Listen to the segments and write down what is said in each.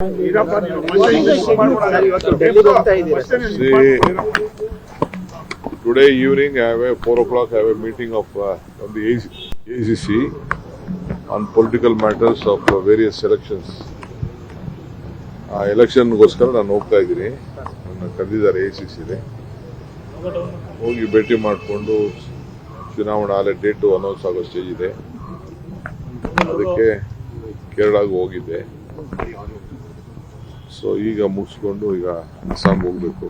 See, today evening I have a 4 o'clock I have a meeting of the ACC on political matters of various elections. Election goskara ನಾನು ಹೋಗ್ತಾ ಇದ್ದೀನಿ. ನನ್ನ ಕರೆದಿದ್ದಾರೆ ACC ಗೆ. ಹೋಗಿ ಭೇಟಿ ಮಾಡಿಕೊಂಡು ಚುನಾವಣಾ ಆಲೆ ಡೇಟ್ ಅನೌನ್ಸ್ ಆಗೋ ಸ್ಟೇಜ್ ಇದೆ. ಅದಕ್ಕೆ ಕೇರಳಗೆ ಹೋಗಿದ್ದೆ. ಸೊ ಈಗ ಮುಗಿಸ್ಕೊಂಡು ಈಗ ಅಸ್ಸಾಂ ಹೋಗ್ಬೇಕು.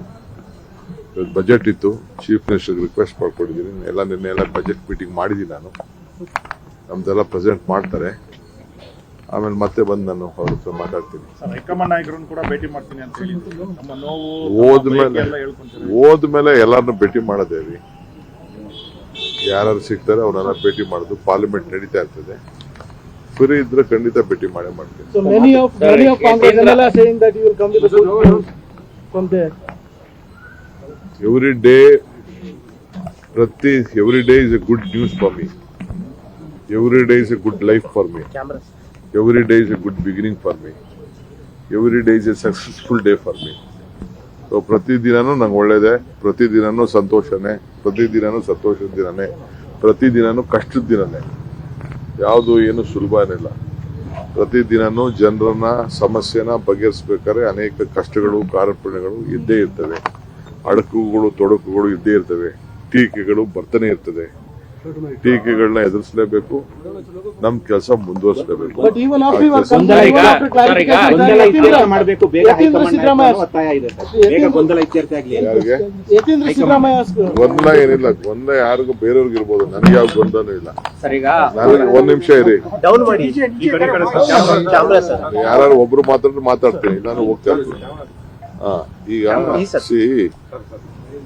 ಬಜೆಟ್ ಇತ್ತು, ಚೀಫ್ ಮಿನಿಸ್ಟರ್ಗೆ ರಿಕ್ವೆಸ್ಟ್ ಮಾಡ್ಕೊಂಡಿದ್ದೀನಿ. ನಿನ್ನೆ ಎಲ್ಲ ಬಜೆಟ್ ಮೀಟಿಂಗ್ ಮಾಡಿದ್ದೀನಿ ನಾನು. ನಮ್ದೆಲ್ಲ ಪ್ರೆಸೆಂಟ್ ಮಾಡ್ತಾರೆ. ಆಮೇಲೆ ಮತ್ತೆ ಬಂದು ನಾನು ಅವ್ರ ಹತ್ರ ಮಾತಾಡ್ತೀನಿ. ಹೋದ್ಮೇಲೆ ಎಲ್ಲಾರನ್ನೂ ಭೇಟಿ ಮಾಡೋದೇವಿ. ಯಾರು ಸಿಗ್ತಾರೆ ಅವ್ರನ್ನೆಲ್ಲ ಭೇಟಿ ಮಾಡೋದು. ಪಾರ್ಲಿಮೆಂಟ್ ನಡೀತಾ ಇರ್ತದೆ. ಫ್ರೀ ಇದ್ರೆ ಖಂಡಿತ ಭೇಟಿ ಮಾಡೇ ಮಾಡ್ತೀನಿ. So many of Congress are saying that you will come to the court from there. Every day is a good news for me. Every day is a good life for me. Every day is a good beginning for me. Every day is a successful day for me. So ಪ್ರತಿದಿನನೂ ನಂಗೆ ಒಳ್ಳೇದೆ, ಪ್ರತಿದಿನನೂ ಸಂತೋಷನೇ, ಪ್ರತಿದಿನನೂ ಸಂತೋಷದ ದಿನನೇ, ಪ್ರತಿದಿನನೂ ಕಷ್ಟದ ದಿನನೇ. ಯಾವುದು ಏನು ಸುಲಭ ಏನಿಲ್ಲ. ಪ್ರತಿದಿನನೂ ಜನರನ್ನ ಸಮಸ್ಯೆನ ಬಗೆಹರಿಸಬೇಕಾದ್ರೆ ಅನೇಕ ಕಷ್ಟಗಳು, ಕಾರ್ಪಣ್ಯಗಳು ಇದ್ದೇ ಇರ್ತವೆ. ಅಡಕುಗಳು, ತೊಡಕುಗಳು ಇದ್ದೇ ಇರ್ತವೆ. ಟೀಕೆಗಳು ಬರ್ತಾನೆ ಇರ್ತದೆ. ಟೀಕೆಗಳನ್ನ ಎದುರಿಸಲೇಬೇಕು. ನಮ್ ಕೆಲಸ ಮುಂದುವರಿಸಲೇಬೇಕು. ಗೊಂದಲ ಏನಿಲ್ಲ. ಗೊಂದಲ ಯಾರಿಗೂ ಬೇರೆಯವ್ರಿಗೆ ಇರ್ಬೋದು, ನನಗೆ ಯಾವ ಗೊಂದಲನೂ ಇಲ್ಲ. ಒಂದ್ ನಿಮಿಷ ಇರಿ. ಯಾರು ಒಬ್ರು ಮಾತಾಡ್ತೀನಿ, ನಾನು ಹೋಗ್ತಾ ಇರ್ತೀನಿ. ಈಗ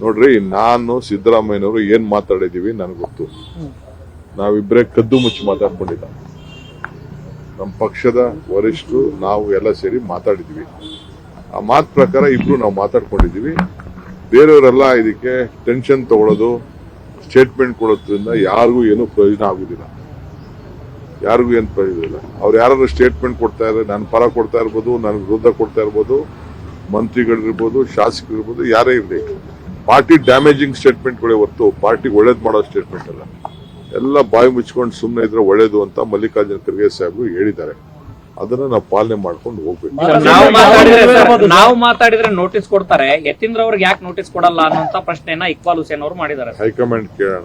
ನೋಡ್ರಿ, ನಾನು ಸಿದ್ದರಾಮಯ್ಯನವರು ಏನ್ ಮಾತಾಡಿದೀವಿ ನನಗೆ ಗೊತ್ತು. ನಾವಿಬ್ಬರೇ ಕದ್ದು ಮುಚ್ಚಿ ಮಾತಾಡ್ಕೊಂಡಿಲ್ಲ. ನಮ್ಮ ಪಕ್ಷದ ವರಿಷ್ಠರು ನಾವು ಎಲ್ಲ ಸೇರಿ ಮಾತಾಡಿದೀವಿ. ಆ ಮಾತು ಪ್ರಕಾರ ಇಬ್ರು ನಾವು ಮಾತಾಡ್ಕೊಂಡಿದೀವಿ. ಬೇರೆಯವರೆಲ್ಲ ಇದಕ್ಕೆ ಟೆನ್ಷನ್ ತಗೊಳ್ಳೋದು, ಸ್ಟೇಟ್ಮೆಂಟ್ ಕೊಡೋದ್ರಿಂದ ಯಾರಿಗೂ ಏನು ಪ್ರಯೋಜನ ಆಗುದಿಲ್ಲ. ಯಾರಿಗೂ ಏನು ಪ್ರಯೋಜನ ಇಲ್ಲ. ಅವ್ರು ಯಾರು ಸ್ಟೇಟ್ಮೆಂಟ್ ಕೊಡ್ತಾ ಇದ್ದಾರೆ, ನನ್ನ ಪರ ಕೊಡ್ತಾ ಇರ್ಬೋದು, ನನ್ನ ವಿರುದ್ಧ ಕೊಡ್ತಾ ಇರ್ಬೋದು, ಮಂತ್ರಿಗಳಿರ್ಬೋದು, ಶಾಸಕರಿರ್ಬೋದು, ಯಾರೇ ಇರಲಿ. ಪಾರ್ಟಿ ಡ್ಯಾಮೇಜಿಂಗ್ ಸ್ಟೇಟ್ಮೆಂಟ್ಗಳೇ ಹೊರತು ಪಾರ್ಟಿಗೆ ಒಳ್ಳೇದು ಮಾಡೋ ಸ್ಟೇಟ್ಮೆಂಟ್ ಅಲ್ಲ. ಎಲ್ಲ ಬಾಯಿ ಮುಚ್ಕೊಂಡು ಸುಮ್ಮನೆ ಇದ್ರೆ ಒಳ್ಳೇದು ಅಂತ ಮಲ್ಲಿಕಾರ್ಜುನ ಖರ್ಗೆ ಸಾಹೇಬರು ಹೇಳಿದ್ದಾರೆ. ಅದನ್ನ ನಾವು ಪಾಲನೆ ಮಾಡ್ಕೊಂಡು ಹೋಗ್ಬೇಕು. ನಾವು ಮಾತಾಡಿದ್ರೆ ನೋಟಿಸ್ ಕೊಡ್ತಾರೆ, ಯತೀಂದ್ರ ಅವ್ರಿಗೆ ಯಾಕೆ ನೋಟಿಸ್ ಕೊಡಲ್ಲ ಅನ್ನೋ ಪ್ರಶ್ನೆಯನ್ನ ಇಕ್ಬಾಲ್ ಹುಸೇನ್ ಅವರು ಮಾಡಿದ್ದಾರೆ. ಹೈಕಮಾಂಡ್ ಕೇಳೋಣ.